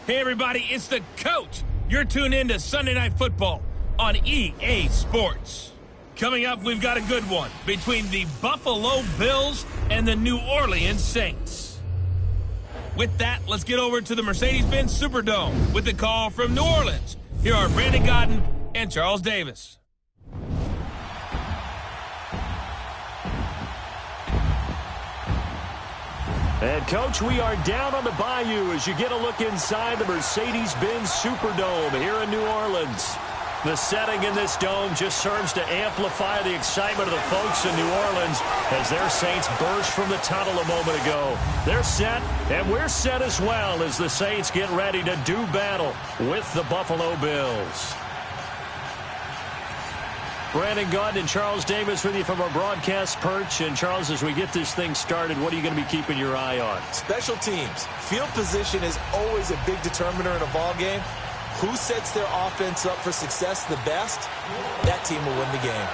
Hey, everybody, it's the coach. You're tuned in to Sunday Night Football on EA Sports. Coming up, we've got a good one between the Buffalo Bills and the New Orleans Saints. With that, let's get over to the Mercedes-Benz Superdome with the call from New Orleans. Here are Brandon Godden and Charles Davis. And, Coach, we are down on the bayou as you get a look inside the Mercedes-Benz Superdome here in New Orleans. The setting in this dome just serves to amplify the excitement of the folks in New Orleans as their Saints burst from the tunnel a moment ago. They're set, and we're set as well as the Saints get ready to do battle with the Buffalo Bills. Brandon Gaudin and Charles Davis with you from our broadcast perch. And, Charles, as we get this thing started, what are you going to be keeping your eye on? Special teams. Field position is always a big determiner in a ball game. Who sets their offense up for success the best, that team will win the game.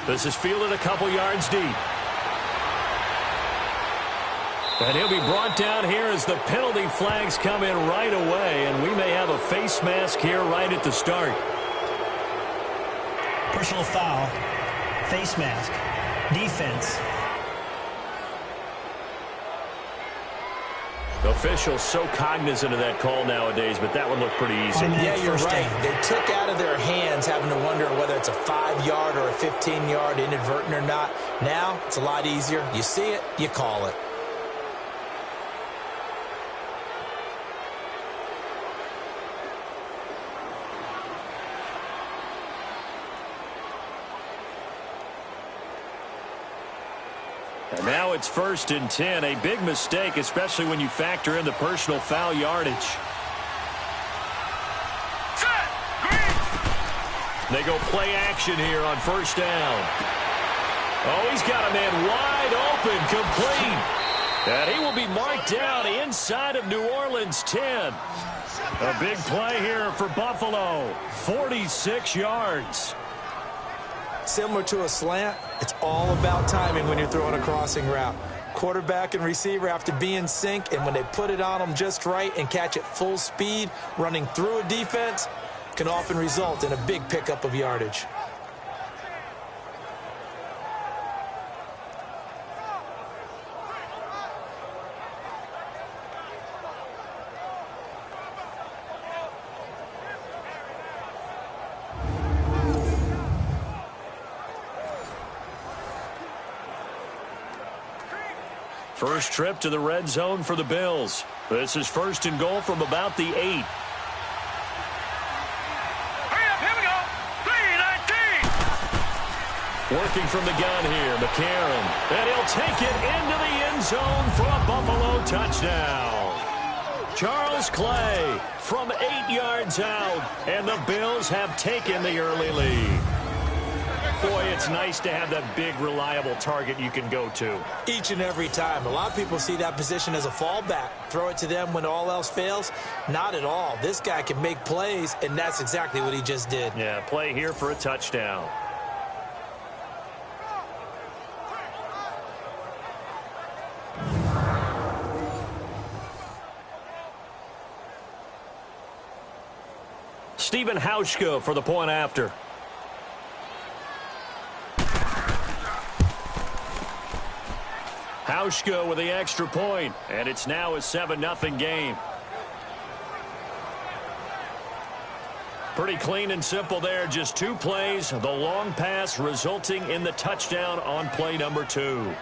This is fielded a couple yards deep. And he'll be brought down here as the penalty flags come in right away. And we may have a face mask here right at the start. Personal foul, face mask, defense. Officials so cognizant of that call nowadays, but that one looked pretty easy. Yeah, you're right. They took out of their hands having to wonder whether it's a 5-yard or a 15-yard inadvertent or not. Now, it's a lot easier. You see it, you call it. And now it's 1st and 10. A big mistake, especially when you factor in the personal foul yardage. They go play action here on 1st down. Oh, he's got a man wide open, complete. And he will be marked down inside of New Orleans 10. A big play here for Buffalo. 46 yards. Similar to a slant, it's all about timing when you're throwing a crossing route. Quarterback and receiver have to be in sync, and when they put it on them just right and catch it full speed, running through a defense can often result in a big pickup of yardage. First trip to the red zone for the Bills. This is 1st and goal from about the 8. Hurry up, here we go. 3-19. Working from the gun here, McCarron. And he'll take it into the end zone for a Buffalo touchdown. Charles Clay from 8 yards out, and the Bills have taken the early lead. Boy, it's nice to have that big, reliable target you can go to. Each and every time. A lot of people see that position as a fallback. Throw it to them when all else fails. Not at all. This guy can make plays, and that's exactly what he just did. Yeah, play here for a touchdown. Stephen Hauschka for the point after. Hauschka with the extra point, and it's now a 7-0 game. Pretty clean and simple there, just 2 plays. The long pass resulting in the touchdown on play number 2.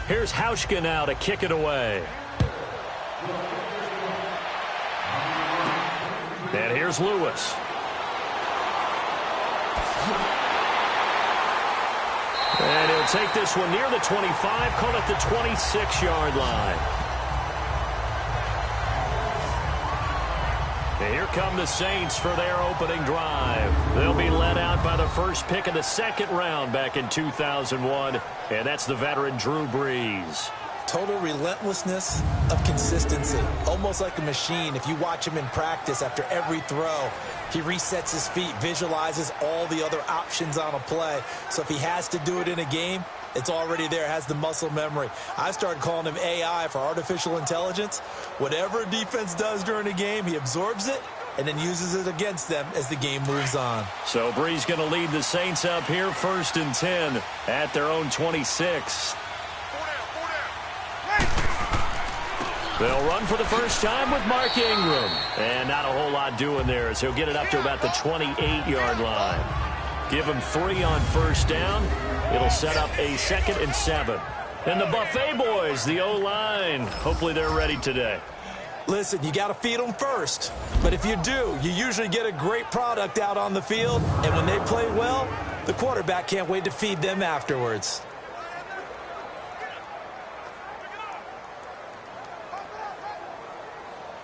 Here's Hauschka now to kick it away. And here's Lewis. They'll take this one near the 25, call it the 26-yard line. And here come the Saints for their opening drive. They'll be led out by the first pick of the second round back in 2001, and that's the veteran Drew Brees. Total relentlessness of consistency, almost like a machine. If you watch him in practice after every throw, he resets his feet, visualizes all the other options on a play. So if he has to do it in a game, it's already there, has the muscle memory. I started calling him AI for artificial intelligence. Whatever a defense does during a game, he absorbs it and then uses it against them as the game moves on. So Brees going to lead the Saints up here, 1st and 10 at their own 26. They'll run for the first time with Mark Ingram. And not a whole lot doing there as he'll get it up to about the 28-yard line. Give him 3 on first down. It'll set up a 2nd and 7. And the Buffet boys, the O-line, hopefully they're ready today. Listen, you got to feed them first. But if you do, you usually get a great product out on the field. And when they play well, the quarterback can't wait to feed them afterwards.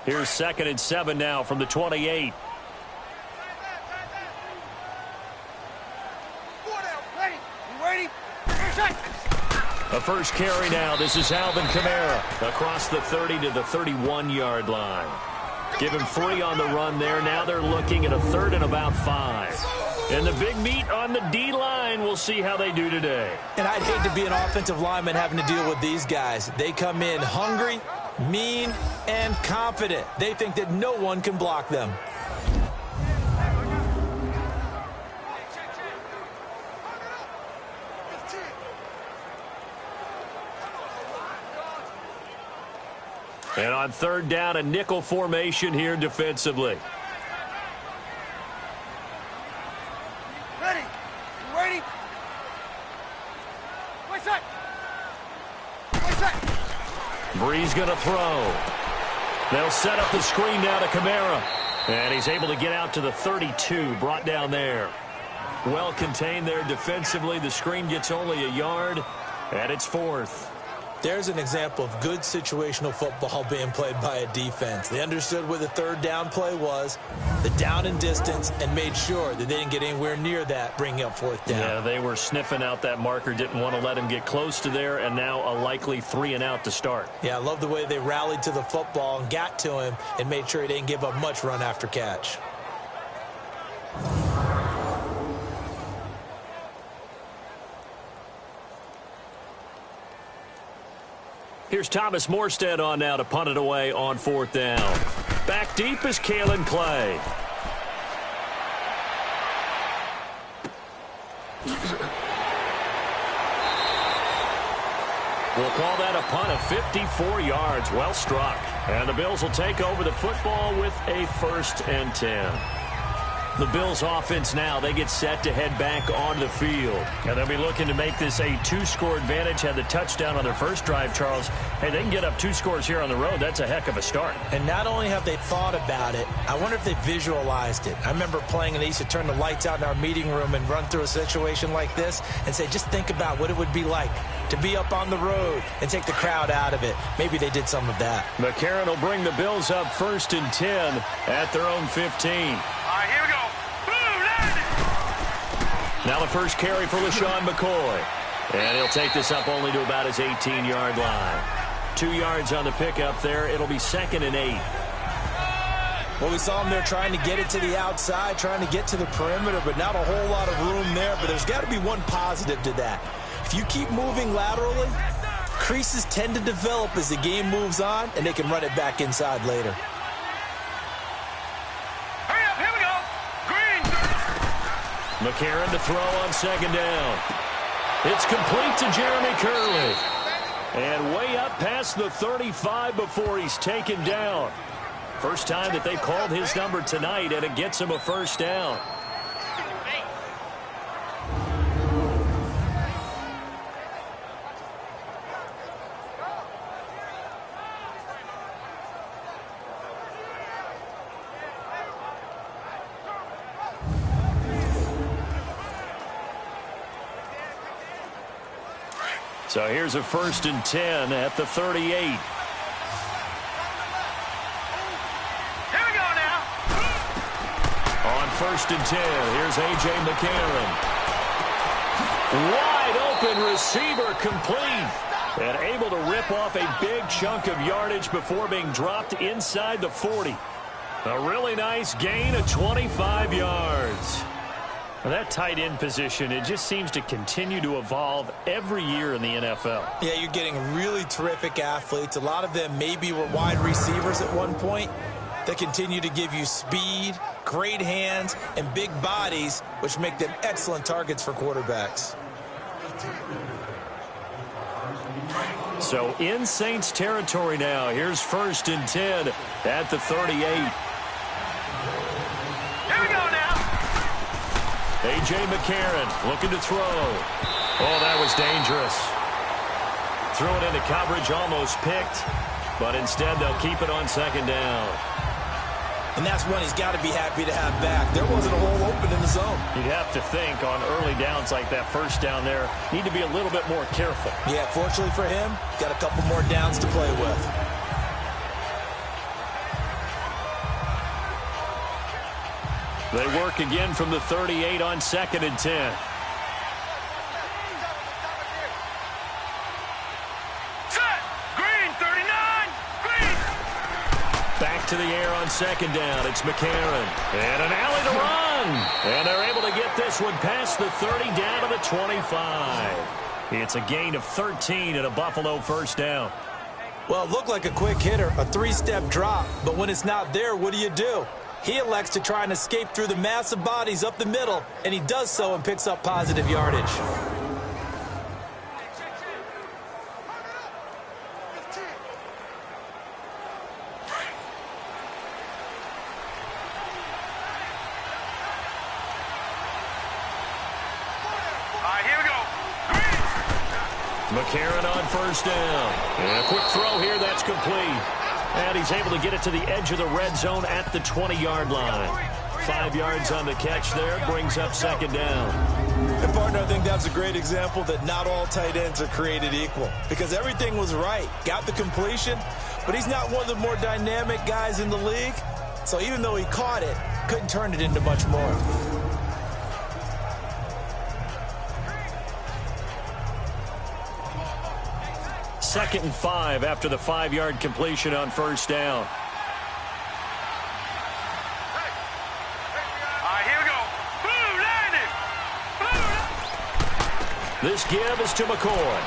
Here's 2nd and 7 now from the 28. A first carry now. This is Alvin Kamara across the 30 to the 31-yard line. Give him 3 on the run there. Now they're looking at a 3rd and about 5. And the big meat on the D-line. We'll see how they do today. And I'd hate to be an offensive lineman having to deal with these guys. They come in hungry, mean, and confident. They think that no one can block them. And on 3rd down, a nickel formation here defensively. Ready? You ready? Wait set. Wait set. Brees going to throw. They'll set up the screen now to Kamara. And he's able to get out to the 32, brought down there. Well contained there defensively. The screen gets only a yard, and it's 4th. There's an example of good situational football being played by a defense. They understood where the 3rd down play was, the down and distance, and made sure that they didn't get anywhere near that, bringing up 4th down. Yeah, they were sniffing out that marker, didn't want to let him get close to there, and now a likely 3 and out to start. Yeah, I love the way they rallied to the football and got to him and made sure he didn't give up much run after catch. Here's Thomas Morstead on now to punt it away on 4th down. Back deep is Kalen Clay. We'll call that a punt of 54 yards. Well struck. And the Bills will take over the football with a 1st and 10. The Bills offense now, they get set to head back onto the field. And they'll be looking to make this a 2-score advantage. Had the touchdown on their first drive, Charles. Hey, they can get up 2 scores here on the road. That's a heck of a start. And not only have they thought about it, I wonder if they visualized it. I remember playing and they used to turn the lights out in our meeting room and run through a situation like this and say, just think about what it would be like to be up on the road and take the crowd out of it. Maybe they did some of that. McCarron will bring the Bills up 1st and 10 at their own 15. All right, here we go. Now the first carry for LaShawn McCoy. And he'll take this up only to about his 18-yard line. 2 yards on the pickup there. It'll be 2nd and 8. Well, we saw him there trying to get it to the outside, trying to get to the perimeter, but not a whole lot of room there. But there's got to be one positive to that. If you keep moving laterally, creases tend to develop as the game moves on, and they can run it back inside later. McCarron to throw on 2nd down. It's complete to Jeremy Curley. And way up past the 35 before he's taken down. First time that they called his number tonight, and it gets him a 1st down. So here's a 1st and 10 at the 38. Here we go now. On 1st and 10, here's A.J. McCarron. Wide open receiver complete. And able to rip off a big chunk of yardage before being dropped inside the 40. A really nice gain of 25 yards. Well, that tight end position, it just seems to continue to evolve every year in the NFL. Yeah, you're getting really terrific athletes. A lot of them maybe were wide receivers at one point. They continue to give you speed, great hands, and big bodies, which make them excellent targets for quarterbacks. So in Saints territory now. Here's 1st and 10 at the 38. Here we go now. A.J. McCarron looking to throw. Oh, that was dangerous. Threw it into coverage, almost picked. But instead, they'll keep it on 2nd down. And that's one he's got to be happy to have back. There wasn't a hole open in the zone. You'd have to think on early downs like that 1st down there, need to be a little bit more careful. Yeah, fortunately for him, got a couple more downs to play with. They work again from the 38 on 2nd and 10. Set. Green, 39. Green. Back to the air on 2nd down. It's McCarron. And an alley to run. And they're able to get this one past the 30 down to the 25. It's a gain of 13 and a Buffalo 1st down. Well, it looked like a quick hitter, a 3-step drop. But when it's not there, what do? He elects to try and escape through the massive bodies up the middle, and he does so and picks up positive yardage. Here we go. McCarron on 1st down. And a quick throw here, that's complete. And he's able to get it to the edge of the red zone at the 20-yard line. 5 yards on the catch there, brings up 2nd down. And, partner, I think that's a great example that not all tight ends are created equal. Because everything was right. Got the completion, but he's not one of the more dynamic guys in the league. So even though he caught it, couldn't turn it into much more. Second and 5 after the 5-yard completion on 1st down. Here we go. Blue landed. This give is to McCoy.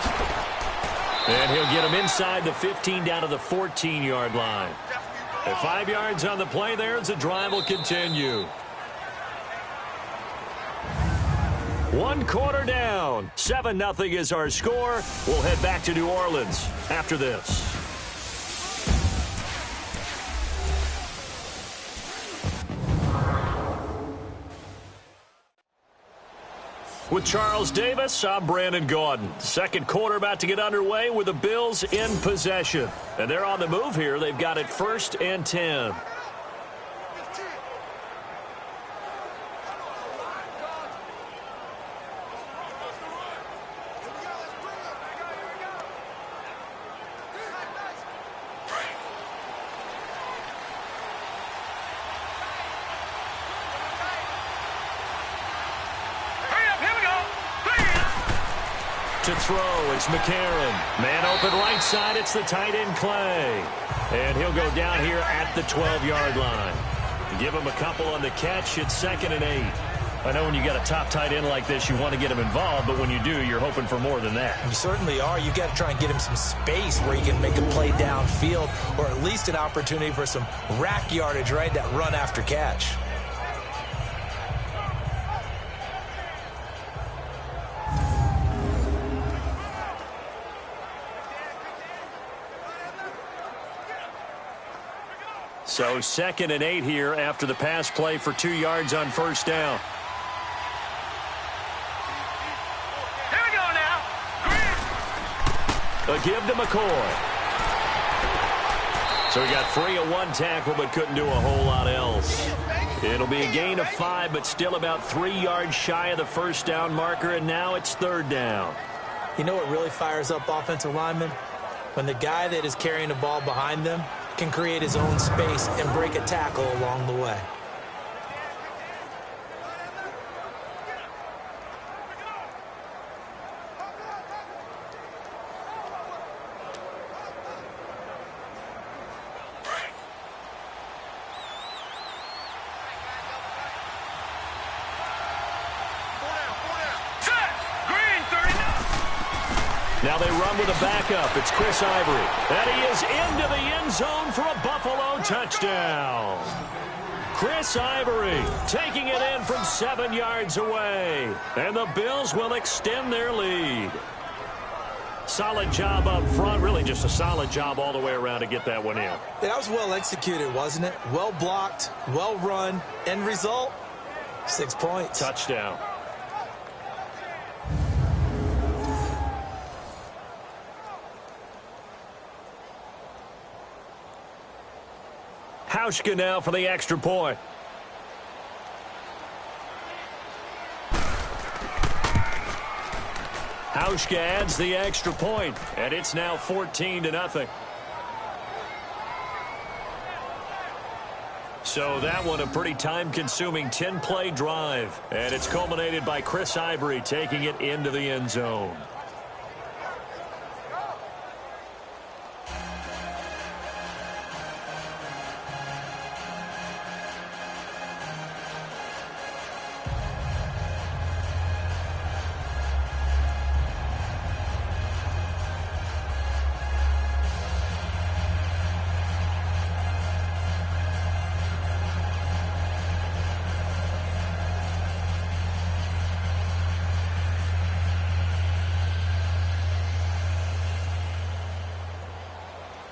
And he'll get him inside the 15 down to the 14-yard line. And 5 yards on the play there as the drive will continue. 1 quarter down. 7-0 is our score. We'll head back to New Orleans after this. With Charles Davis, I'm Brandon Gaudin. Second quarter about to get underway with the Bills in possession. And they're on the move here. They've got it 1st and 10. To throw, it's McCarron. Man open right side, it's the tight end Clay. And he'll go down here at the 12-yard line. Give him a couple on the catch, it's 2nd and 8. I know when you got a top tight end like this, you want to get him involved, but when you do, you're hoping for more than that. You certainly are. You've got to try and get him some space where he can make a play downfield, or at least an opportunity for some rack yardage, right? That run after catch. So 2nd and 8 here after the pass play for 2 yards on 1st down. Here we go now. A give to McCoy. So he got free of 1 tackle but couldn't do a whole lot else. It'll be a gain of 5 but still about 3 yards shy of the 1st down marker, and now it's 3rd down. You know what really fires up offensive linemen? When the guy that is carrying the ball behind them can create his own space and break a tackle along the way. Now they run with a backup. It's Chris Ivory. And he is into the end zone for a Buffalo touchdown. Chris Ivory taking it in from 7 yards away. And the Bills will extend their lead. Solid job up front. Really just a solid job all the way around to get that one in. That was well executed, wasn't it? Well blocked, well run. End result, 6 points. Touchdown. Hauschka now for the extra point. Hauschka adds the extra point, and it's now 14-0. So that one a pretty time-consuming 10-play drive, and it's culminated by Chris Ivory taking it into the end zone.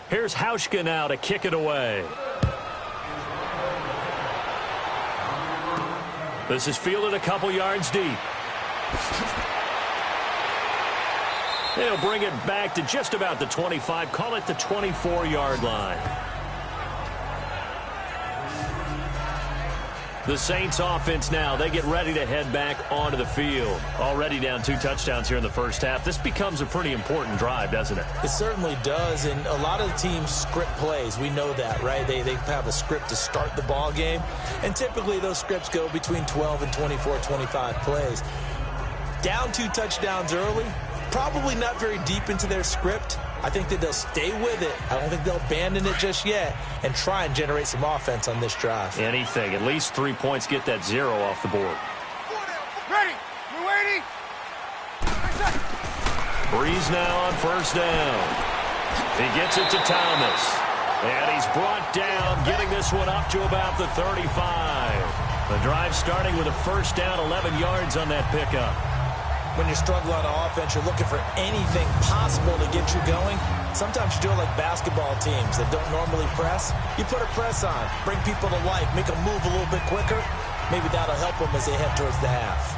Here's Hauschka now to kick it away. This is fielded a couple yards deep. They'll bring it back to just about the 25. Call it the 24-yard line. The Saints offense now, they get ready to head back onto the field. Already down 2 touchdowns here in the first half. This becomes a pretty important drive, doesn't it? It certainly does, and a lot of the teams script plays. We know that, right? They have a script to start the ball game, and typically those scripts go between 12 and 24, 25 plays. Down 2 touchdowns early, probably not very deep into their script. I think that they'll stay with it. I don't think they'll abandon it just yet and try and generate some offense on this drive. Anything. At least 3 points, get that 0 off the board. Ready. We're waiting. Breeze now on first down. He gets it to Thomas. And he's brought down, getting this one up to about the 35. The drive starting with a first down, 11 yards on that pickup. When you're struggling on offense, you're looking for anything possible to get you going. Sometimes you do it like basketball teams that don't normally press. You put a press on, bring people to life, make them move a little bit quicker. Maybe that'll help them as they head towards the half.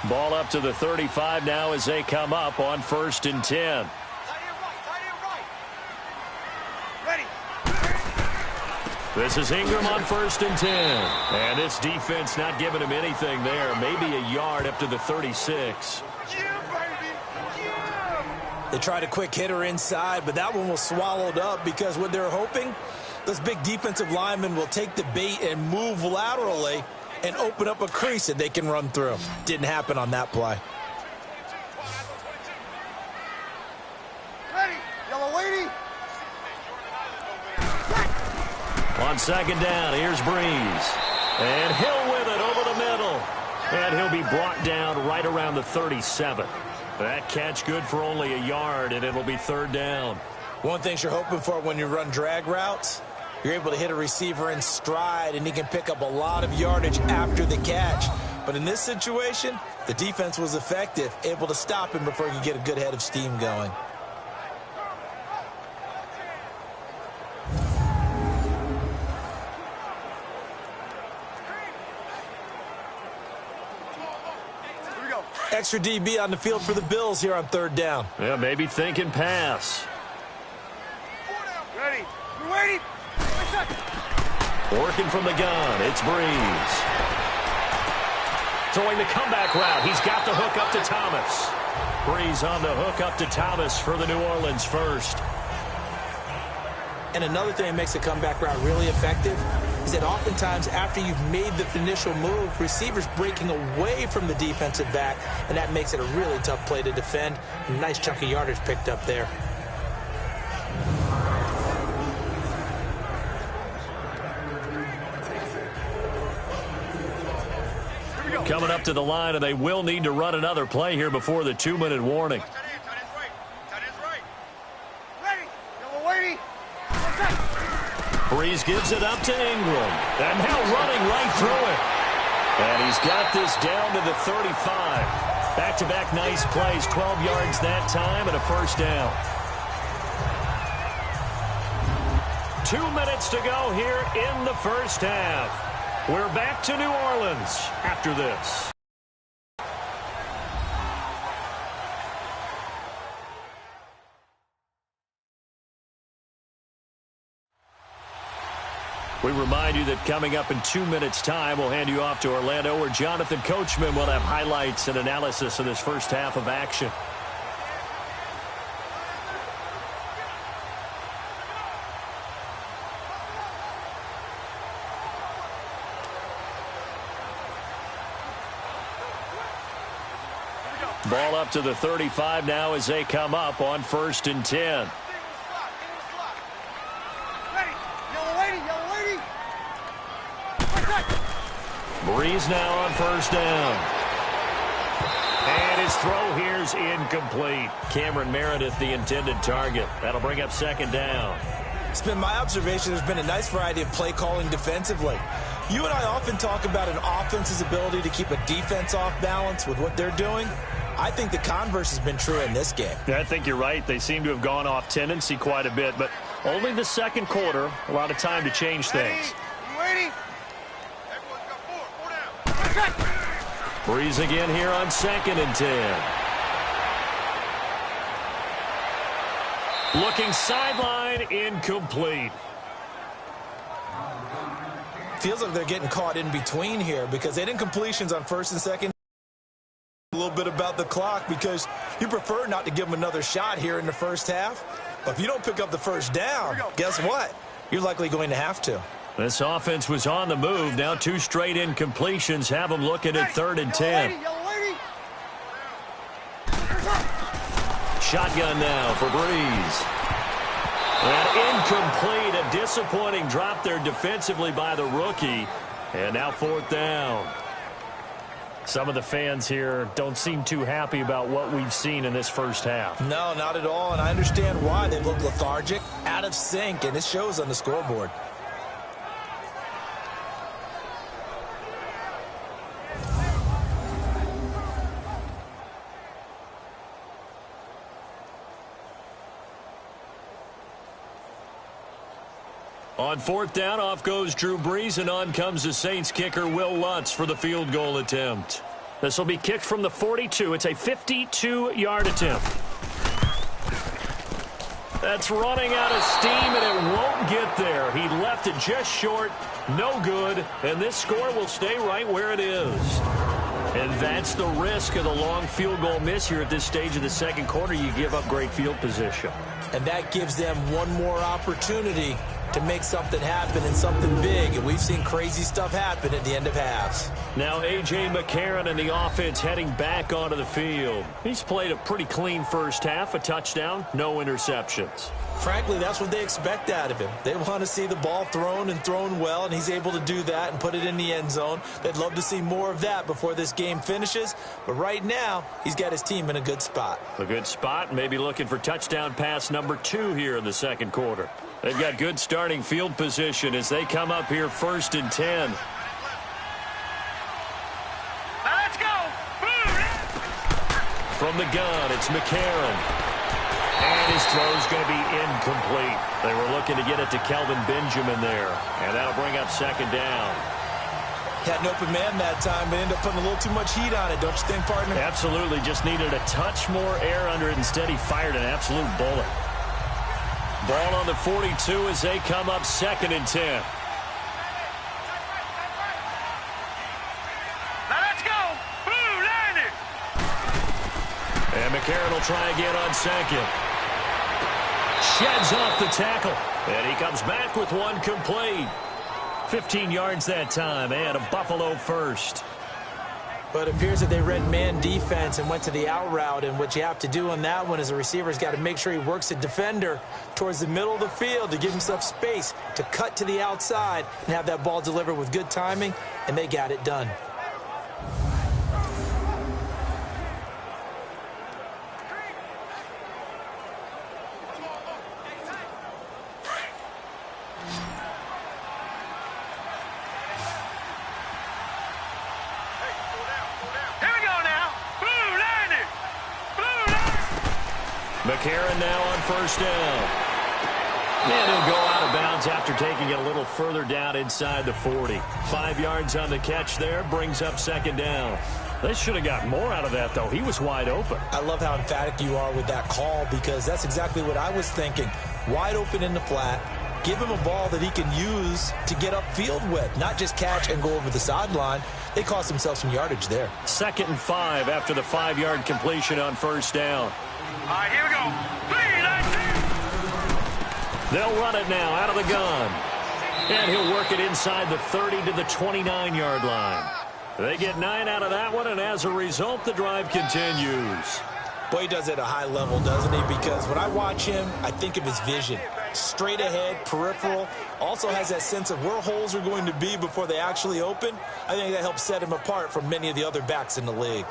Ball up to the 35 now as they come up on 1st and 10. This is Ingram on 1st and 10. And this defense not giving him anything there. Maybe a yard up to the 36. They tried a quick hitter inside, but that one was swallowed up because what they're hoping, those big defensive linemen will take the bait and move laterally and open up a crease that they can run through. Didn't happen on that play. Ready. Yellow lady. On 2nd down, here's Breeze. And Hill with it over the middle. And he'll be brought down right around the 37. That catch good for only a yard, and it'll be 3rd down. One thing you're hoping for when you run drag routes, you're able to hit a receiver in stride, and he can pick up a lot of yardage after the catch. But in this situation, the defense was effective, able to stop him before he could get a good head of steam going. Extra DB on the field for the Bills here on 3rd down. Yeah, maybe thinking pass. Ready. We're waiting. Working from the gun, it's Breeze. throwing the comeback route. He's got the hook up to Thomas. Breeze on the hook up to Thomas for the New Orleans first. And another thing that makes the comeback route really effective is that oftentimes after you've made the initial move, receivers breaking away from the defensive back, and that makes it a really tough play to defend. A nice chunk of yardage picked up there. Coming up to the line, and they will need to run another play here before the 2-minute warning. Breeze gives it up to Ingram. And now running right through it. And he's got this down to the 35. Back-to-back nice plays, 12 yards that time and a first down. 2 minutes to go here in the first half. We're back to New Orleans after this. We remind you that coming up in 2 minutes' time, we'll hand you off to Orlando, where Jonathan Coachman will have highlights and analysis of this first half of action. Ball up to the 35 now as they come up on 1st and 10. Breeze now on 1st down. And his throw here's incomplete. Cameron Meredith, the intended target. That'll bring up 2nd down. It's been my observation there's been a nice variety of play calling defensively. You and I often talk about an offense's ability to keep a defense off balance with what they're doing. I think the converse has been true in this game. Yeah, I think you're right. They seem to have gone off tendency quite a bit, but only the second quarter, a lot of time to change things. Ready? Breeze again here on 2nd and 10. Looking sideline, incomplete. Feels like they're getting caught in between here because they had incompletions on 1st and 2nd. A little bit about the clock because you prefer not to give them another shot here in the first half. But if you don't pick up the first down, guess what? You're likely going to have to. This offense was on the move. Now 2 straight incompletions have them looking at 3rd and 10. Shotgun now for Breeze. And incomplete. A disappointing drop there defensively by the rookie. And now 4th down. Some of the fans here don't seem too happy about what we've seen in this first half. No, not at all. And I understand why. They look lethargic, out of sync, and it shows on the scoreboard. On 4th down, off goes Drew Brees, and on comes the Saints kicker, Will Lutz, for the field goal attempt. This will be kicked from the 42. It's a 52-yard attempt. That's running out of steam, and it won't get there. He left it just short, no good, and this score will stay right where it is. And that's the risk of the long field goal miss here at this stage of the second quarter. You give up great field position. And that gives them one more opportunity to make something happen and something big. And we've seen crazy stuff happen at the end of halves. Now A.J. McCarron and the offense heading back onto the field. He's played a pretty clean first half, a touchdown, no interceptions. Frankly, that's what they expect out of him. They want to see the ball thrown and thrown well, and he's able to do that and put it in the end zone. They'd love to see more of that before this game finishes. But right now, he's got his team in a good spot. A good spot, maybe looking for touchdown pass number 2 here in the second quarter. They've got good starting field position as they come up here 1st and 10. Now let's go. From the gun, it's McCarron. And his throw's going to be incomplete. They were looking to get it to Kelvin Benjamin there. And that'll bring up 2nd down. Had an open man that time, but ended up putting a little too much heat on it, don't you think, partner? Absolutely. Just needed a touch more air under it. Instead, he fired an absolute bullet. Ball on the 42 as they come up 2nd and 10. Now let's go. McCarron will try again on second. Sheds off the tackle. And he comes back with one complete. 15 yards that time, and a Buffalo first. But it appears that they read man defense and went to the out route, and what you have to do on that one is a receiver's got to make sure he works the defender towards the middle of the field to give himself space to cut to the outside and have that ball delivered with good timing, and they got it done. McCarron now on first down. And he'll go out of bounds after taking it a little further down inside the 40. 5 yards on the catch there, brings up second down. They should have got more out of that, though. He was wide open. I love how emphatic you are with that call, because that's exactly what I was thinking. Wide open in the flat. Give him a ball that he can use to get upfield with, not just catch and go over the sideline. They cost themselves some yardage there. 2nd and 5 after the 5-yard completion on first down. All right, here we go. They'll run it now out of the gun. And he'll work it inside the 30 to the 29-yard line. They get 9 out of that one, and as a result, the drive continues. Boy, he does it at a high level, doesn't he? Because when I watch him, I think of his vision. Straight ahead, peripheral. Also has that sense of where holes are going to be before they actually open. I think that helps set him apart from many of the other backs in the league.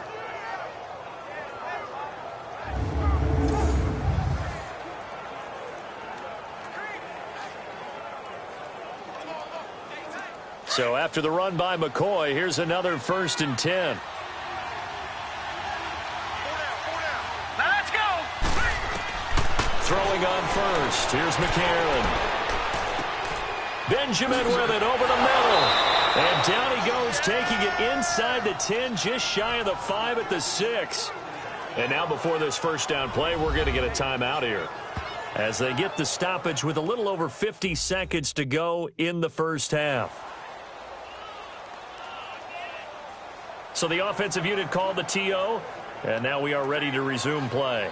So after the run by McCoy, here's another 1st and 10. Now let's go. Throwing on first. Here's McCarron. Benjamin with it over the middle. And down he goes, taking it inside the 10, just shy of the 5 at the 6. And now before this first down play, we're going to get a timeout here, as they get the stoppage with a little over 50 seconds to go in the first half. So the offensive unit called the TO, and now we are ready to resume play.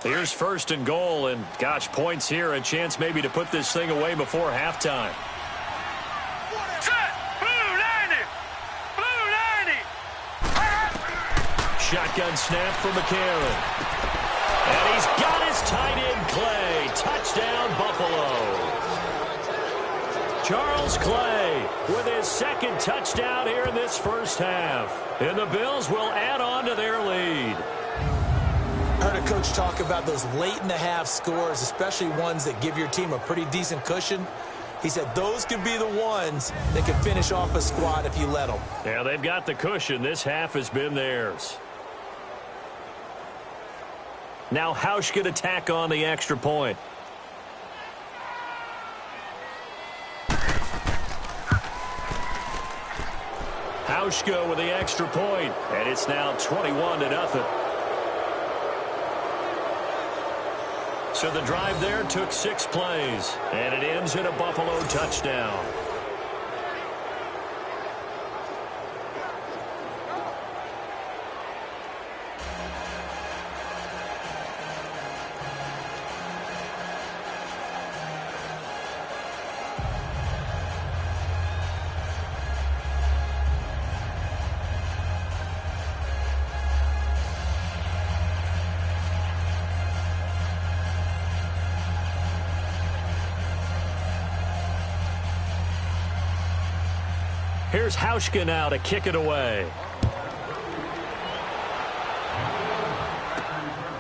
Here's 1st and goal, and gosh, points here, a chance maybe to put this thing away before halftime. Shotgun snap for McCarron. And he's got his tight end, Clay. Touchdown, Buffalo. Charles Clay with his 2nd touchdown here in this first half. And the Bills will add on to their lead. I heard a coach talk about those late-in-the-half scores, especially ones that give your team a pretty decent cushion. He said those could be the ones that can finish off a squad if you let them. Yeah, they've got the cushion. This half has been theirs. Now Hauschka to tack on the extra point. Hauschka with the extra point, and it's now 21-0. So the drive there took 6 plays, and it ends in a Buffalo touchdown. Here's Hauschka now to kick it away.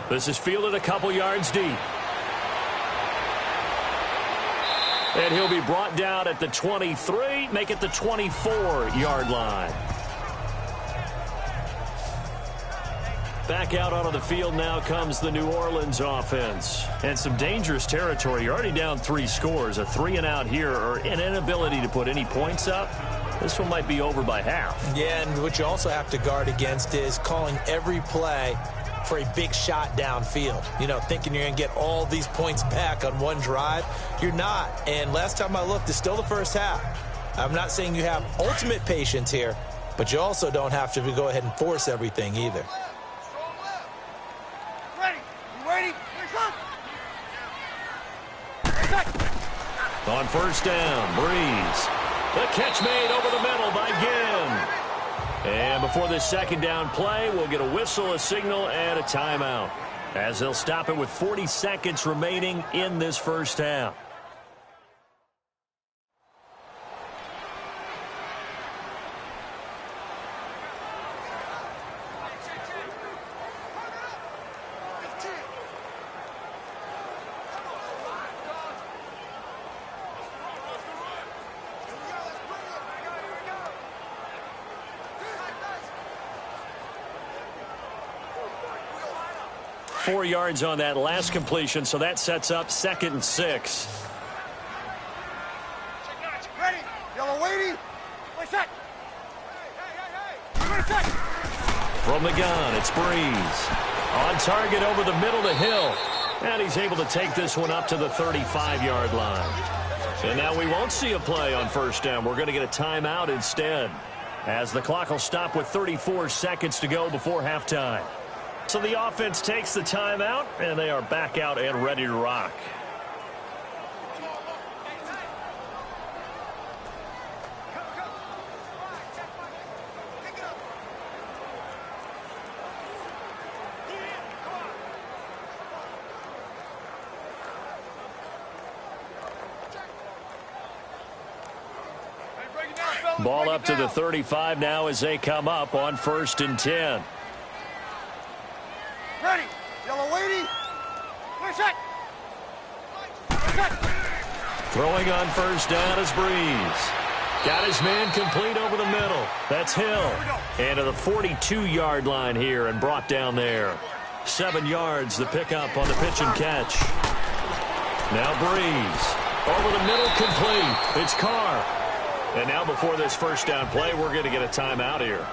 This is fielded a couple yards deep. And he'll be brought down at the 23, make it the 24-yard line. Back out onto the field now comes the New Orleans offense. And some dangerous territory. You're already down 3 scores. A 3-and-out here, or an inability to put any points up. this one might be over by half. Yeah, and what you also have to guard against is calling every play for a big shot downfield. You know, thinking you're going to get all these points back on one drive. You're not. And last time I looked, it's still the first half. I'm not saying you have ultimate patience here, but you also don't have to go ahead and force everything either. Ready. You ready? On first down, Breeze. The catch made over the middle by Ginn. And before this second down play, we'll get a whistle, a signal, and a timeout, as they'll stop it with 40 seconds remaining in this first half. .4 yards on that last completion, so that sets up 2nd and 6. Ready. Yellow waiting. Play set. From the gun, it's Breeze. On target over the middle to Hill. And he's able to take this one up to the 35-yard line. And now we won't see a play on first down. We're going to get a timeout instead, as the clock will stop with 34 seconds to go before halftime. So the offense takes the timeout, and they are back out and ready to rock. Ball up to the 35 now as they come up on 1st and 10. Ready. Yellow waiting. Play set. Throwing on first down is Breeze. Got his man complete over the middle. That's Hill. And to the 42-yard line here and brought down there. 7 yards the pickup on the pitch and catch. Now Breeze. Over the middle, complete. It's Carr. And now before this first down play, we're going to get a timeout here,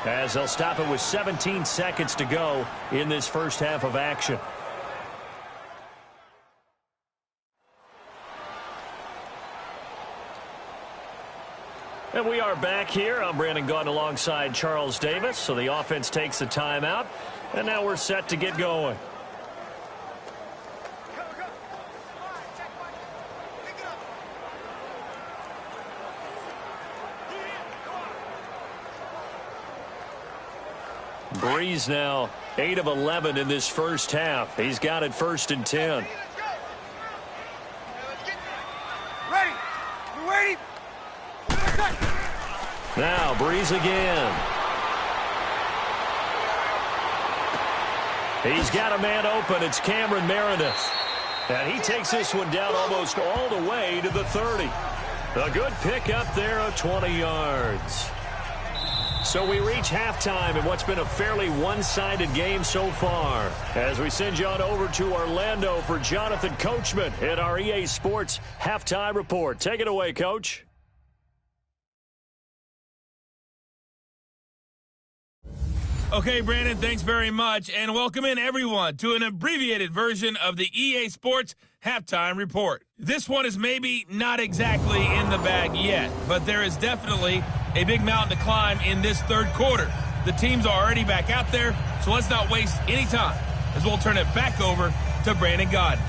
as they'll stop it with 17 seconds to go in this first half of action. And we are back here. I'm Brandon Gaudin alongside Charles Davis. So the offense takes a timeout, and now we're set to get going. Breeze now 8 of 11 in this first half. He's got it 1st and 10. Ready. You ready? Now Breeze again. He's got a man open. It's Cameron Meredith. And he takes this one down almost all the way to the 30. A good pick up there of 20 yards. So we reach halftime in what's been a fairly one-sided game so far, as we send you on over to Orlando for Jonathan Coachman at our EA Sports Halftime Report. Take it away, Coach. Okay, Brandon, thanks very much, and welcome in everyone to an abbreviated version of the EA Sports Halftime Report. This one is maybe not exactly in the bag yet, but there is definitely a big mountain to climb in this third quarter. The teams are already back out there, so let's not waste any time, as we'll turn it back over to Brandon Gaudin.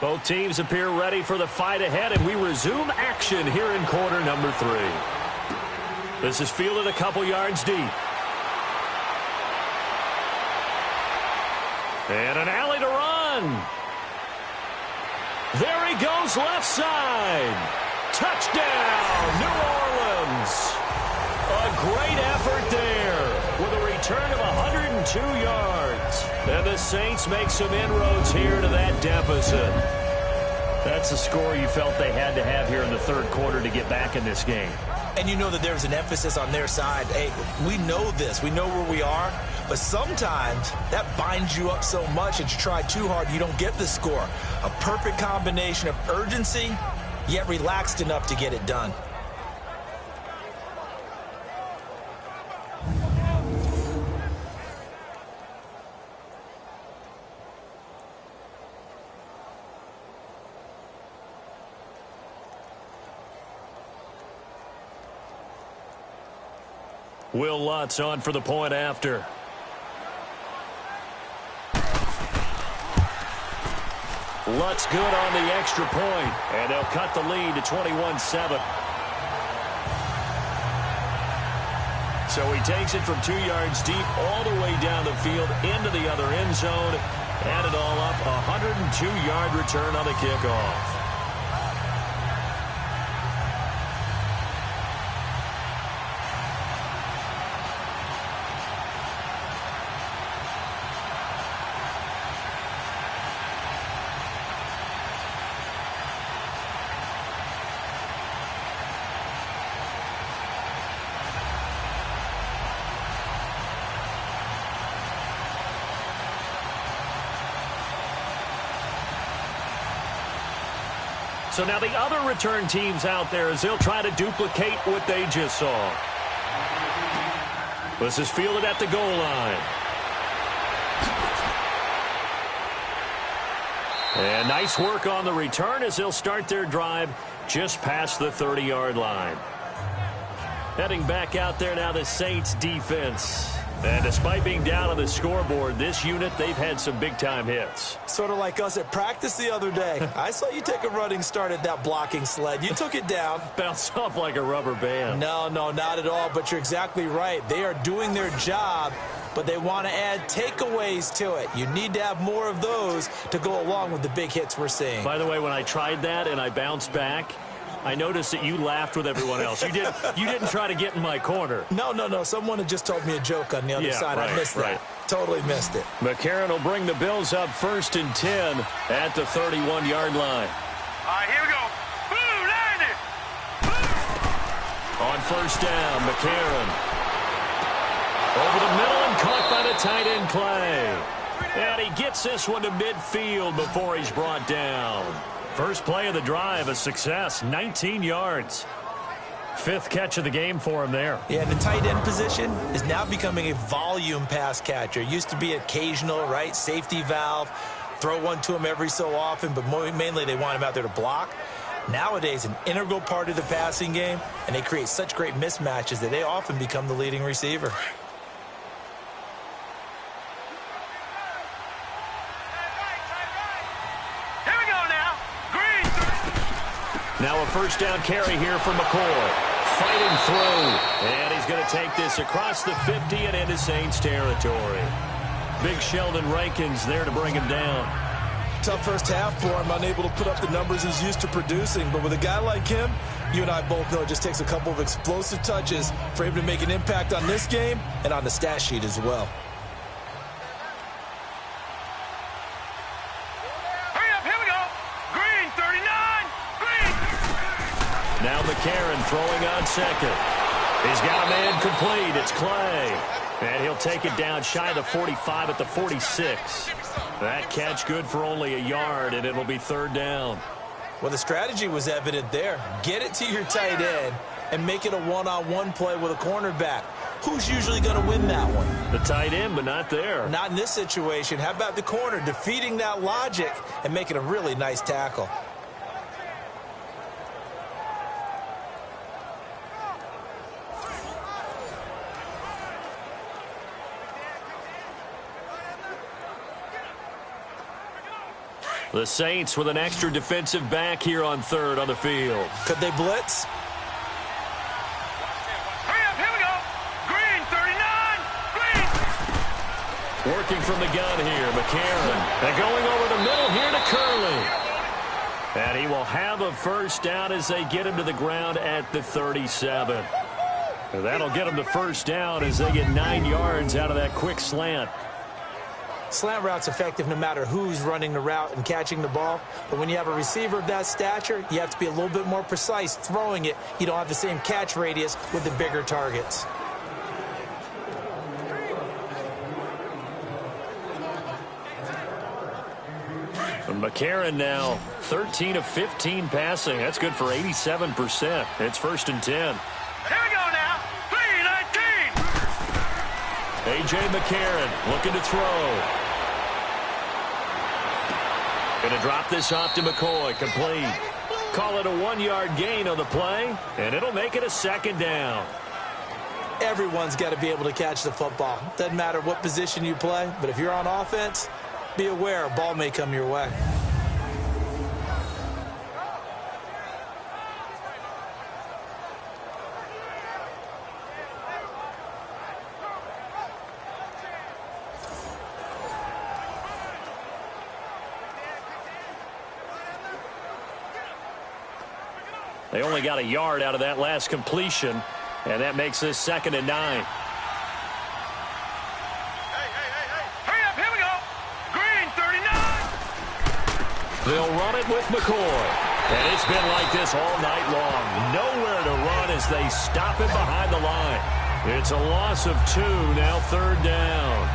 Both teams appear ready for the fight ahead, and we resume action here in quarter number 3. This is fielded a couple yards deep. And an alley to run. There he goes, left side. Touchdown, New Orleans. A great effort there with a return of 102 yards. And the Saints make some inroads here to that deficit. That's a score you felt they had to have here in the third quarter to get back in this game. And you know that there's an emphasis on their side. Hey, we know this. We know where we are. But sometimes that binds you up so much that you try too hard, you don't get the score. A perfect combination of urgency, yet relaxed enough to get it done. Will Lutz on for the point after. Lutz good on the extra point, and they'll cut the lead to 21-7. So he takes it from 2 yards deep all the way down the field into the other end zone. Add it all up, a 102-yard return on the kickoff. So now the other return teams out there as they'll try to duplicate what they just saw. This is fielded at the goal line. And nice work on the return as they'll start their drive just past the 30-yard line. Heading back out there now, the Saints defense. And despite being down on the scoreboard, this unit, they've had some big-time hits. Sort of like us at practice the other day. I saw you take a running start at that blocking sled. You took it down. Bounced off like a rubber band. No, not at all, but you're exactly right. They are doing their job, but they want to add takeaways to it. You need to have more of those to go along with the big hits we're seeing. By the way, when I tried that and I bounced back, I noticed that you laughed with everyone else. You didn't try to get in my corner. No. Someone had just told me a joke on the other side. Right, I missed that. Totally missed it. McCarron will bring the Bills up 1st and 10 at the 31-yard line. All right, here we go. Boom, landed. On 1st down, McCarron. Over the middle and caught by the tight end Clay. And he gets this one to midfield before he's brought down. First play of the drive, a success, 19 yards. 5th catch of the game for him there. Yeah, the tight end position is now becoming a volume pass catcher. Used to be occasional, right? Safety valve. Throw one to him every so often, but mainly they want him out there to block. Nowadays, an integral part of the passing game, and they create such great mismatches that they often become the leading receiver. Now a 1st down carry here for McCoy. Fighting through. And he's going to take this across the 50 and into Saints territory. Big Sheldon Rankins there to bring him down. Tough first half for him, unable to put up the numbers he's used to producing. But with a guy like him, you and I both know it just takes a couple of explosive touches for him to make an impact on this game and on the stat sheet as well. Now McCarron throwing on 2nd. He's got a man complete. It's Clay. And he'll take it down shy of the 45 at the 46. That catch good for only a yard, and it'll be 3rd down. Well, the strategy was evident there. Get it to your tight end and make it a one-on-one play with a cornerback. Who's usually going to win that one? The tight end, but not there. Not in this situation. How about the corner defeating that logic and making a really nice tackle? The Saints with an extra defensive back here on third on the field. Could they blitz? Hurry up, here we go. Green, 39. Green. Working from the gun here, McCarron. And going over the middle here to Curley. And he will have a first down as they get him to the ground at the 37. And that'll get him the first down as they get 9 yards out of that quick slant. Slant route's effective no matter who's running the route and catching the ball. But when you have a receiver of that stature, you have to be a little bit more precise throwing it. You don't have the same catch radius with the bigger targets. And McCarron now 13 of 15 passing. That's good for 87%. It's 1st and 10. Here we go now. 3-19. A.J. McCarron looking to throw. Going to drop this off to McCoy. Complete. Call it a 1-yard gain on the play, and it'll make it a 2nd down. Everyone's got to be able to catch the football. Doesn't matter what position you play, but if you're on offense, be aware a ball may come your way. They only got a yard out of that last completion, and that makes this 2nd and 9. Hey. Hurry up, here we go. Green, 39. They'll run it with McCoy. And it's been like this all night long. Nowhere to run as they stop it behind the line. It's a loss of 2, now 3rd down.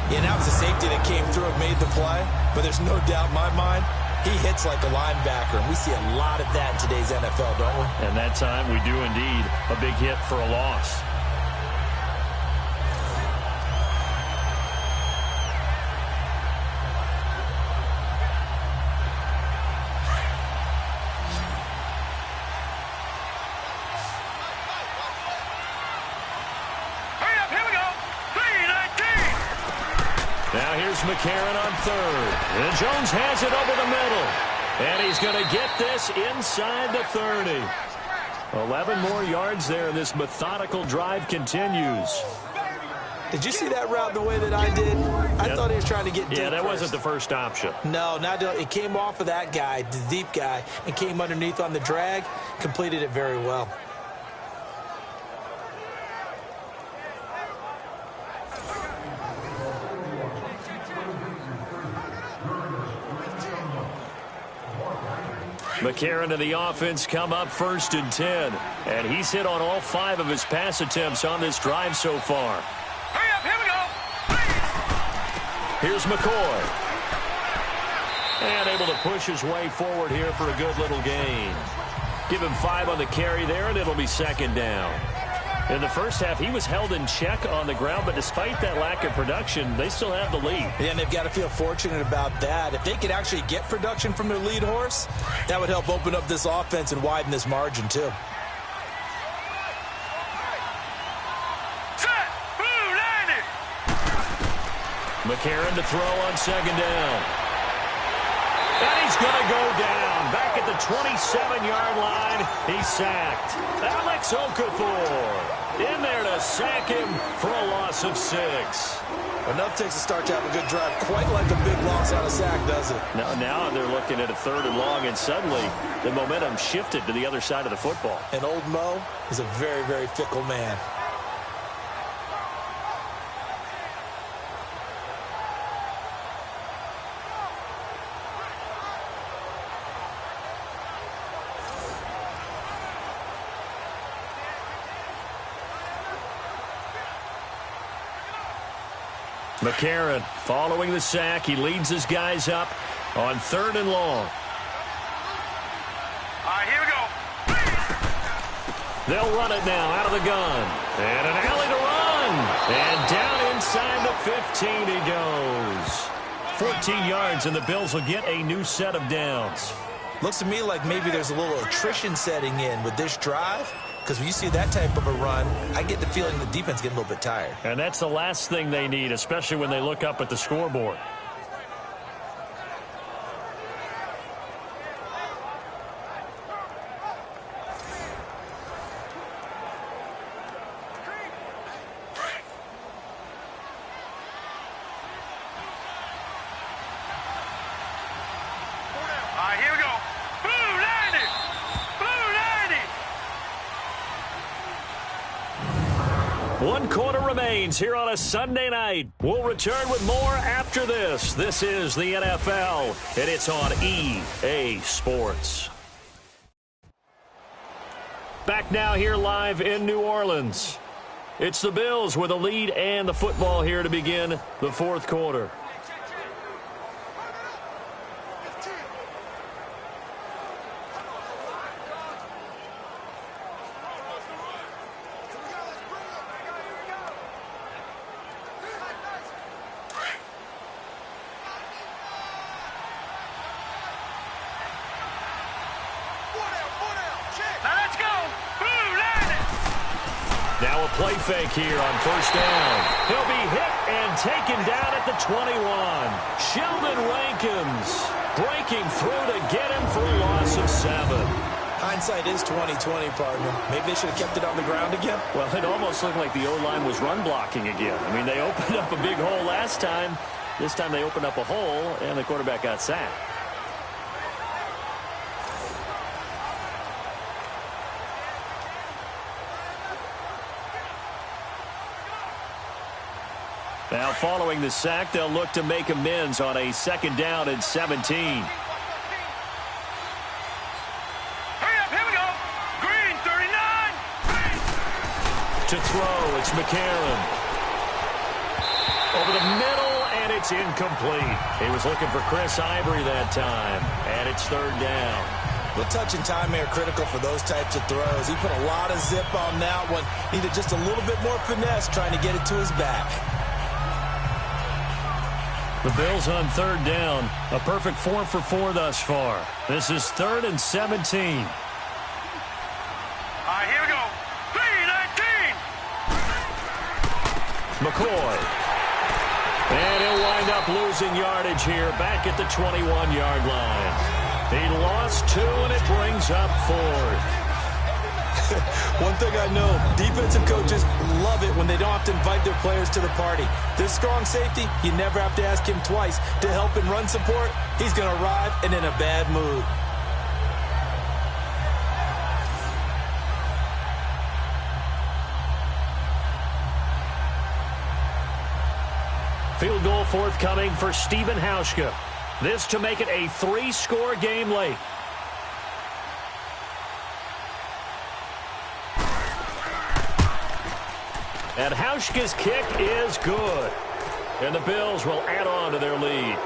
Yeah, that was a safety that came through and made the play, but there's no doubt in my mind he hits like a linebacker, and we see a lot of that in today's NFL, don't we? And that time we do indeed. A big hit for a loss. Hurry up, here we go. 3-19. Now here's McCarron on 3rd. And Jones has it over the middle. And he's going to get this inside the 30. 11 more yards there, and this methodical drive continues. Did you see that route the way that I did? I thought he was trying to get deep. Yeah, that first. wasn't the first option. No, it came off of that guy, the deep guy, and came underneath on the drag, completed it very well. McCarron and the offense come up 1st and 10. And he's hit on all 5 of his pass attempts on this drive so far. Hurry up, here we go. Here's McCoy. And able to push his way forward here for a good little gain. Give him 5 on the carry there, and it'll be 2nd down. In the first half, he was held in check on the ground, but despite that lack of production, they still have the lead. Yeah, and they've got to feel fortunate about that. If they could actually get production from their lead horse, that would help open up this offense and widen this margin, too. Set. Blue, 90. McCarron to throw on 2nd down. And he's going to go down. Back at the 27-yard line, he's sacked. Alex Okafor in there to sack him for a loss of 6. Enough takes a start to have a good drive. Quite like a big loss on a sack, does it? Now they're looking at a 3rd and long, and suddenly the momentum shifted to the other side of the football. And old Mo is a very, very fickle man. McCarron following the sack. He leads his guys up on 3rd and long. All right, here we go. They'll run it now out of the gun. And an alley to run. And down inside the 15 he goes. 14 yards, and the Bills will get a new set of downs. Looks to me like maybe there's a little attrition setting in with this drive. Because when you see that type of a run, I get the feeling the defense getting a little bit tired. And that's the last thing they need, especially when they look up at the scoreboard. One quarter remains here on a Sunday night. We'll return with more after this. This is the NFL, and it's on EA Sports. Back now here live in New Orleans. It's the Bills with a lead and the football here to begin the fourth quarter. Now a play fake here on first down. He'll be hit and taken down at the 21. Sheldon Rankins breaking through to get him for a loss of 7. Hindsight is 20/20, partner. Maybe they should have kept it on the ground again. Well, it almost looked like the O-line was run blocking again. I mean, they opened up a big hole last time. This time they opened up a hole, and the quarterback got sacked. Now, following the sack, they'll look to make amends on a second down and 17. Hurry up, here we go. Green, 39. To throw, it's McCarron. Over the middle, and it's incomplete. He was looking for Chris Ivory that time, and it's third down. The touch and time are critical for those types of throws. He put a lot of zip on that one. Needed just a little bit more finesse trying to get it to his back. The Bills on third down. A perfect 4 for 4 thus far. This is 3rd and 17. All right, here we go. 3-19. McCoy. And he'll wind up losing yardage here back at the 21-yard line. He lost 2, and it brings up 4th. One thing I know, defensive coaches love it when they don't have to invite their players to the party. This strong safety, you never have to ask him twice to help in run support. He's going to arrive and in a bad mood. Field goal forthcoming for Stephen Hauschka. This to make it a 3-score game late. And Hauschka's kick is good. And the Bills will add on to their lead.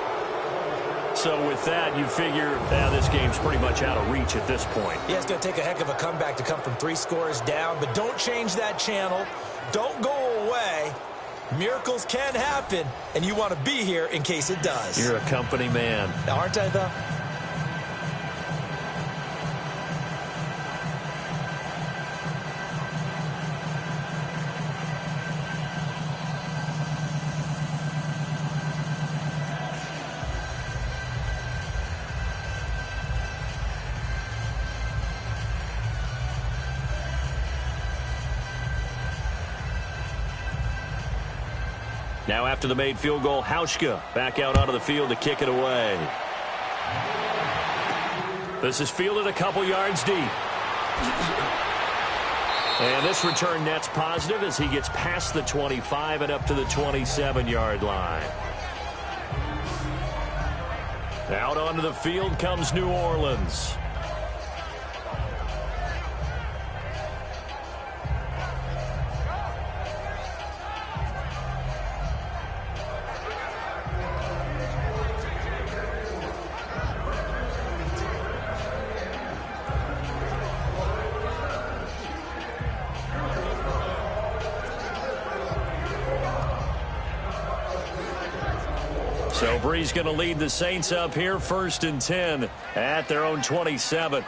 So with that, you figure this game's pretty much out of reach at this point. Yeah, it's going to take a heck of a comeback to come from 3 scores down. But don't change that channel. Don't go away. Miracles can happen, and you want to be here in case it does. You're a company man. Aren't I, though? Now after the made field goal, Hauschka back out onto the field to kick it away. This is fielded a couple yards deep. And this return net's positive as he gets past the 25 and up to the 27-yard line. Out onto the field comes New Orleans. So Bree's going to lead the Saints up here 1st and 10 at their own 27.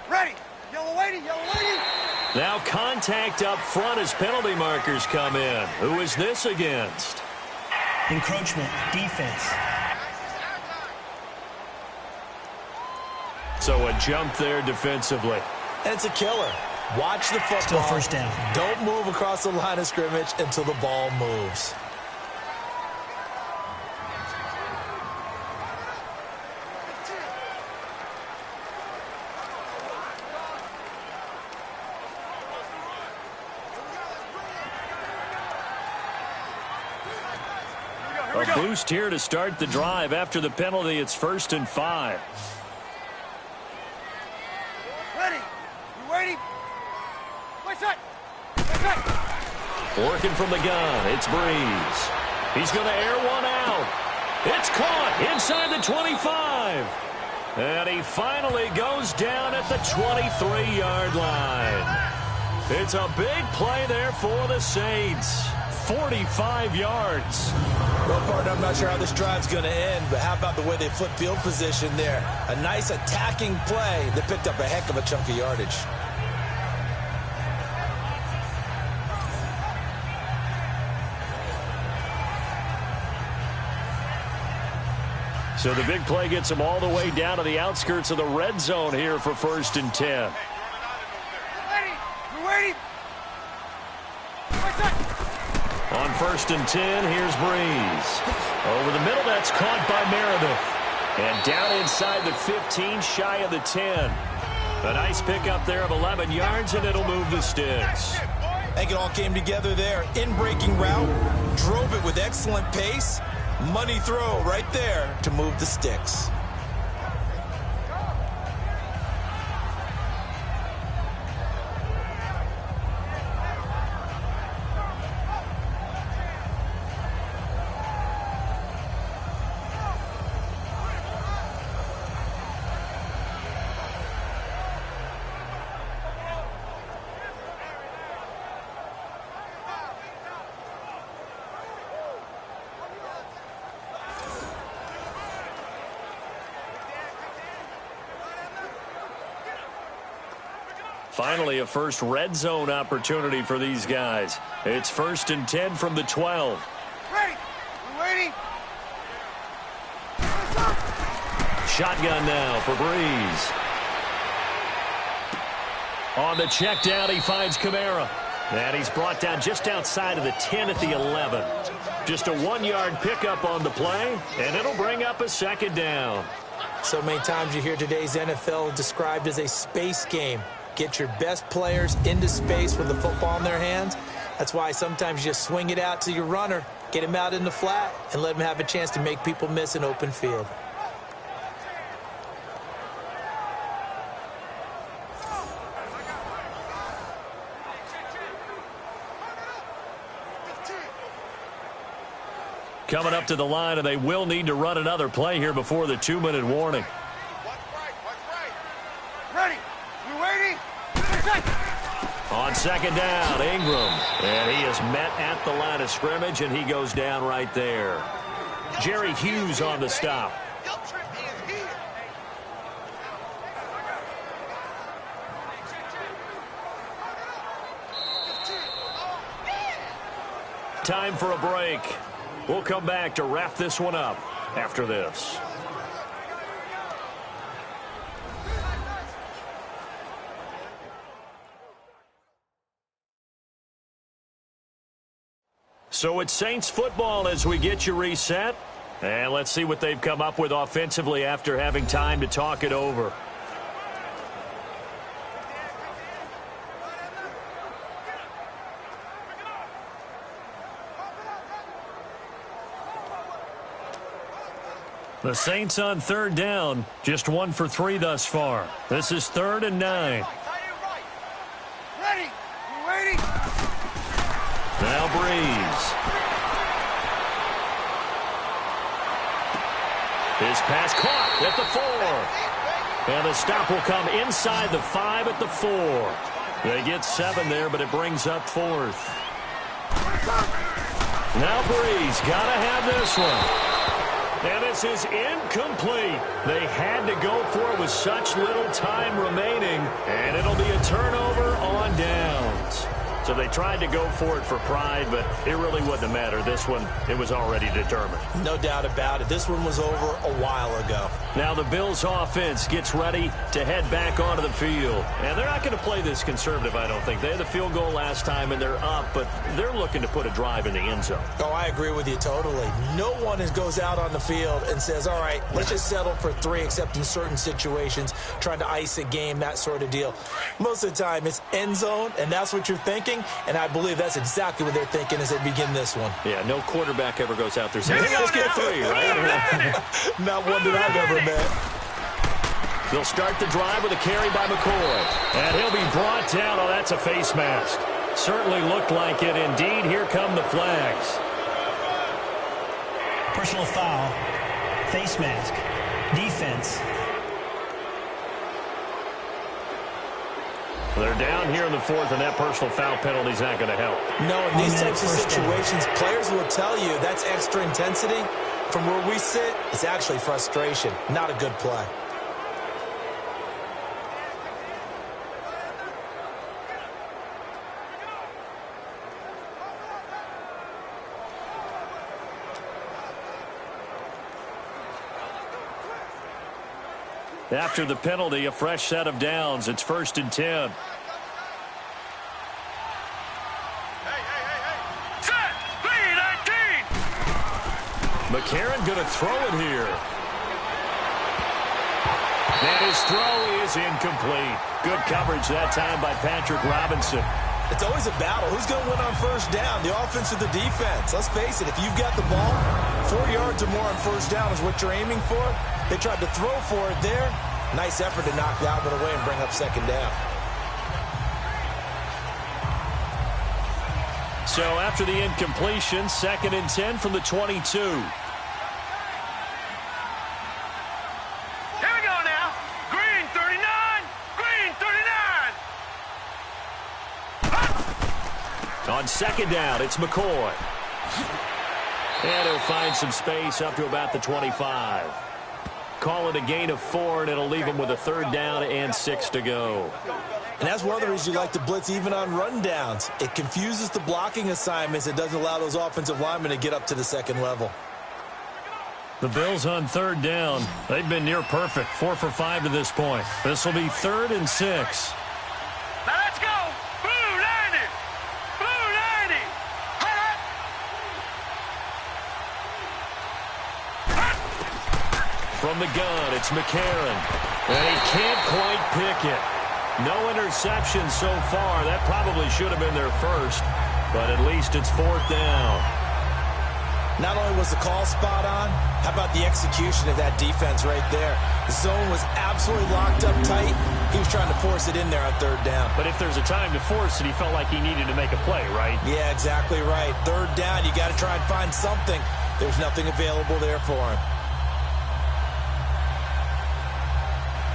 Ready. Yellow lady, yellow lady. Now contact up front as penalty markers come in. Who is this against? Encroachment, defense. So a jump there defensively. And it's a killer. Watch the football. Still first down. Don't move across the line of scrimmage until the ball moves. boost here to start the drive. After the penalty, it's 1st and 5. Ready? You waiting? What's that? Working from the gun, it's Breeze. He's going to air one out. It's caught inside the 25. And he finally goes down at the 23-yard line. It's a big play there for the Saints. 45 yards. Well, partner, I'm not sure how this drive's going to end, but how about the way they flip field position there? A nice attacking play that picked up a heck of a chunk of yardage. So the big play gets him all the way down to the outskirts of the red zone here for 1st and 10. Ready? You waiting? What's that? On 1st and 10, here's Breeze. Over the middle, that's caught by Meredith. And down inside the 15, shy of the 10. A nice pickup there of 11 yards, and it'll move the sticks. I think it all came together there. In-breaking route, drove it with excellent pace. Money throw right there to move the sticks. Finally, a first red zone opportunity for these guys. It's 1st and 10 from the 12. Ready? You waiting? Shotgun now for Breeze. On the check down, he finds Kamara. And he's brought down just outside of the 10 at the 11. Just a 1-yard pickup on the play, and it'll bring up a 2nd down. So many times you hear today's NFL described as a space game. Get your best players into space with the football in their hands. That's why sometimes you just swing it out to your runner, get him out in the flat, and let him have a chance to make people miss an open field. Coming up to the line, and they will need to run another play here before the 2-minute warning. Ready? You waiting? On 2nd down, Ingram. And he is met at the line of scrimmage, and he goes down right there. Jerry Hughes on the stop. Time for a break. We'll come back to wrap this one up after this. So it's Saints football as we get you reset. And let's see what they've come up with offensively after having time to talk it over. The Saints on 3rd down, just 1 for 3 thus far. This is 3rd and 9. Ready? You waiting? Now Breeze. His pass caught at the 4. And the stop will come inside the 5 at the 4. They get 7 there, but it brings up 4th. Now Breeze, gotta have this one. And this is incomplete. They had to go for it with such little time remaining, and it'll be a turnover on downs. So they tried to go for it for pride, but it really wouldn't have mattered. This one, it was already determined. No doubt about it. This one was over a while ago. Now the Bills offense gets ready to head back onto the field. And they're not going to play this conservative, I don't think. They had the field goal last time, and they're up, but they're looking to put a drive in the end zone. Oh, I agree with you totally. No one goes out on the field and says, all right, let's just settle for 3, except in certain situations, trying to ice a game, that sort of deal. Most of the time, it's end zone, and that's what you're thinking. thinking, and I believe that's exactly what they're thinking as they begin this one. Yeah, no quarterback ever goes out there saying, hey, let's get 3, right? Not one that I've ever met. They'll start the drive with a carry by McCoy. And he'll be brought down. Oh, that's a face mask. Certainly looked like it. Indeed, here come the flags. Personal foul. Face mask. Defense. They're down here in the 4th, and that personal foul penalty is not going to help. No, in these types of situations, players will tell you that's extra intensity. From where we sit, it's actually frustration. Not a good play. After the penalty, a fresh set of downs. It's 1st and 10. Set! Lead 18! McCarron going to throw it here. And his throw is incomplete. Good coverage that time by Patrick Robinson. It's always a battle. Who's going to win on first down, the offense or the defense? Let's face it, if you've got the ball, 4 yards or more on first down is what you're aiming for. They tried to throw for it there. Nice effort to knock Albert away and bring up second down. So after the incompletion, 2nd and 10 from the 22. Here we go now. Green 39. Green 39. On 2nd down, it's McCoy. And he'll find some space up to about the 25. Call it a gain of 4, and it'll leave him with a 3rd down and 6 to go. And that's one of the reasons you like to blitz even on rundowns. It confuses the blocking assignments. It doesn't allow those offensive linemen to get up to the second level. The Bills on 3rd down. They've been near perfect, 4 for 5 to this point. This will be 3rd and 6. Now let's go. Blue 90. Blue 90. From the gun, it's McCarron. And he can't quite pick it. No interceptions so far. That probably should have been their first, but at least it's 4th down. Not only was the call spot on, how about the execution of that defense right there? The zone was absolutely locked up tight. He was trying to force it in there on 3rd down. But if there's a time to force it, he felt like he needed to make a play, right? Yeah, exactly right. 3rd down, you got to try and find something. There's nothing available there for him.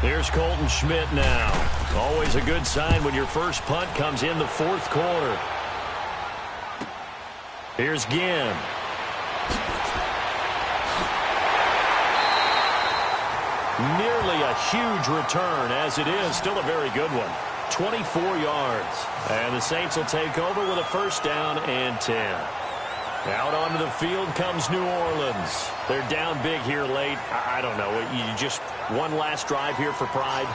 Here's Colton Schmidt now. Always a good sign when your first punt comes in the 4th quarter. Here's Ginn. Nearly a huge return, as it is. Still a very good one. 24 yards. And the Saints will take over with a 1st down and 10. Out onto the field comes New Orleans. They're down big here late. I don't know. You just one last drive here for pride.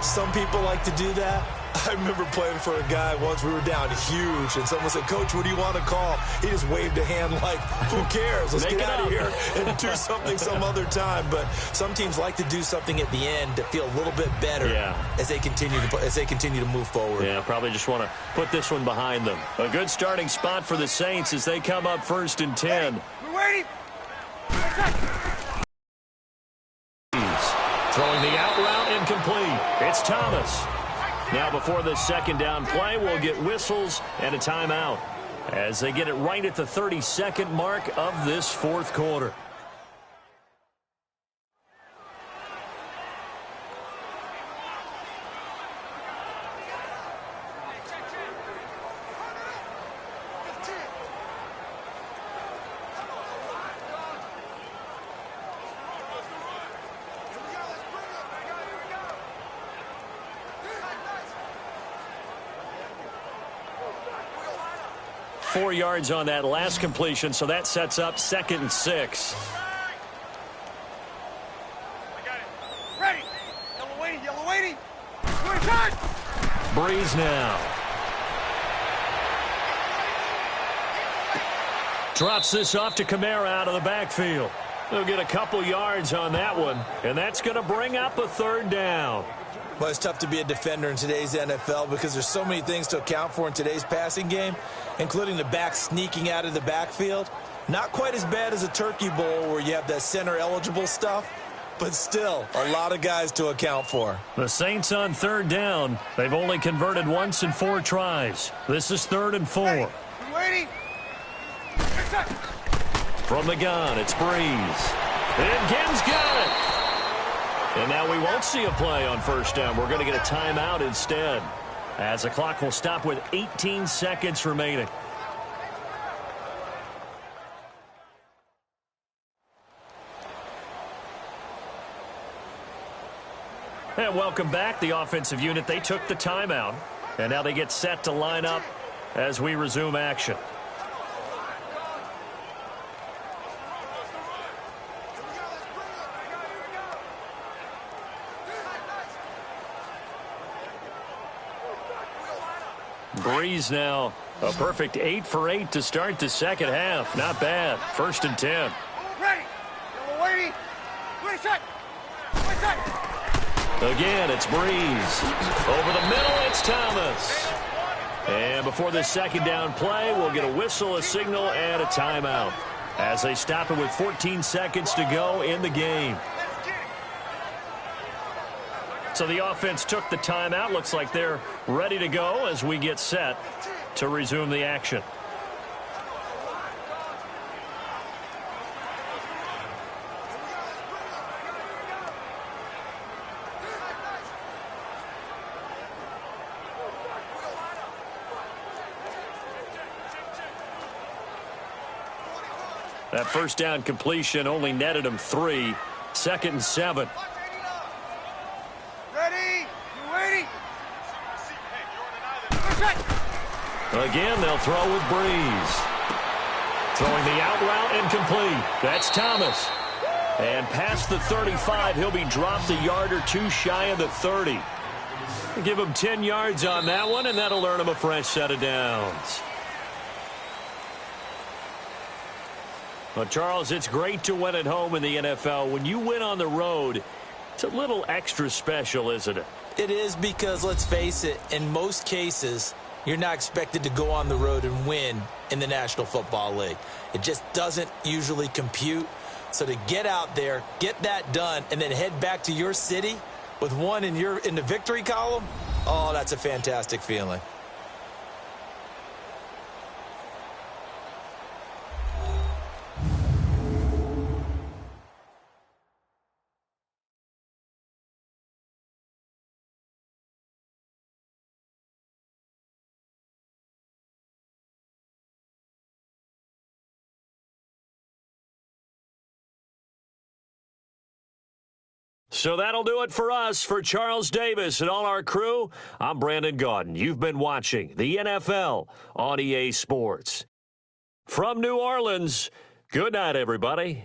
Some people like to do that. I remember playing for a guy once. We were down huge, and someone said, "Coach, what do you want to call?" He just waved a hand like, "Who cares? Let's get out of here and do something some other time." But some teams like to do something at the end to feel a little bit better as they continue to move forward. Yeah, probably just want to put this one behind them. A good starting spot for the Saints as they come up 1st and 10. We're waiting. Throwing the out route incomplete. It's Thomas. Now before the 2nd down play, we'll get whistles and a timeout as they get it right at the 32nd mark of this 4th quarter. Four yards on that last completion, so that sets up 2nd and 6. I got it. Ready. Yellow waiting. Yellow waiting. Good touch. Breeze now. Drops this off to Kamara out of the backfield. They'll get a couple yards on that one, and that's going to bring up a third down. Well, it's tough to be a defender in today's NFL because there's so many things to account for in today's passing game, including the back sneaking out of the backfield. Not quite as bad as a turkey bowl where you have that center-eligible stuff, but still a lot of guys to account for. The Saints on third down. They've only converted once in 4 tries. This is 3rd and 4. Waiting. From the gun, it's Breeze. And Gibbs got it. And now we won't see a play on first down. We're going to get a timeout instead, as the clock will stop with 18 seconds remaining. And welcome back. The offensive unit, they took the timeout. And now they get set to line up as we resume action. Breeze now a perfect 8 for 8 to start the second half. Not bad. 1st and 10. Ready. Waiting. Wait a sec. Wait a sec. Again, it's Breeze. Over the middle, it's Thomas. And before this second down play, we'll get a whistle, a signal, and a timeout as they stop it with 14 seconds to go in the game. So the offense took the timeout. Looks like they're ready to go as we get set to resume the action. That first down completion only netted him 3. 2nd and 7. Ready. Waiting. Again, they'll throw with Breeze. Throwing the out route incomplete. That's Thomas. And past the 35, he'll be dropped a yard or 2 shy of the 30. Give him 10 yards on that one, and that'll earn him a fresh set of downs. Well, Charles, it's great to win at home in the NFL. When you win on the road, it's a little extra special, isn't it? It is because, let's face it, in most cases, you're not expected to go on the road and win in the National Football League. It just doesn't usually compute. So to get out there, get that done, and then head back to your city with one in the victory column, oh, that's a fantastic feeling. So that'll do it for us. For Charles Davis and all our crew, I'm Brandon Gaudin. You've been watching the NFL on EA Sports. From New Orleans, good night, everybody.